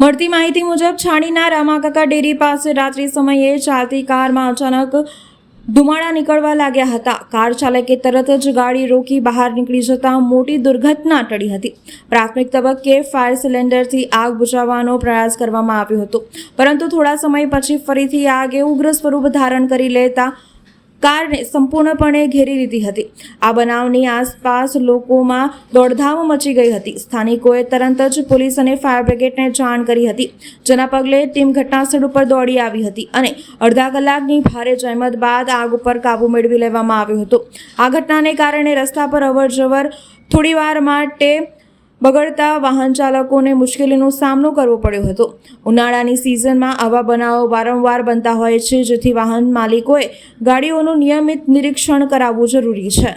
મળતી માહિતી મુજબ છાણીના રામાકાકા ડેરી પાસે રાત્રિ સમયે ચાલતી કારમાં અચાનક ધુમાડા નીકળવા લાગ્યા હતા। કાર ચાલકે તરત જ ગાડી રોકી બહાર નીકળી જતા મોટી દુર્ઘટના ટળી હતી। પ્રાથમિક તબક્કે ફાયર સિલિન્ડરથી આગ બુઝાવવાનો પ્રયાસ કરવામાં આવ્યો હતો, પરંતુ થોડા સમય પછી ફરીથી આગે ઉગ્ર સ્વરૂપ ધારણ કરી લેતા કારને સંપૂર્ણપણે ઘેરી લીધી હતી। આ બનાવની આસપાસ લોકોમાં દોડધામ મચી ગઈ હતી। સ્થાનિકોએ તરત જ પોલીસ અને ફાયર બ્રિગેડને જાણ કરી હતી, જેના પગલે ટીમ ઘટનાસ્થળ ઉપર દોડી આવી હતી અને અડધા કલાકની ભારે જહેમત બાદ આગ ઉપર કાબૂ મેળવી લેવામાં આવ્યો હતો। આ ઘટનાને કારણે રસ્તા પર અવરજવર થોડીવાર માટે બગડતા વાહન ચાલકોને મુશ્કેલીનો સામનો કરવો પડ્યો હતો। ઉનાળાની સિઝનમાં આવા બનાવો વારંવાર બનતા હોય છે, જેથી વાહન માલિકોએ ગાડીઓનું નિયમિત નિરીક્ષણ કરાવવું જરૂરી છે।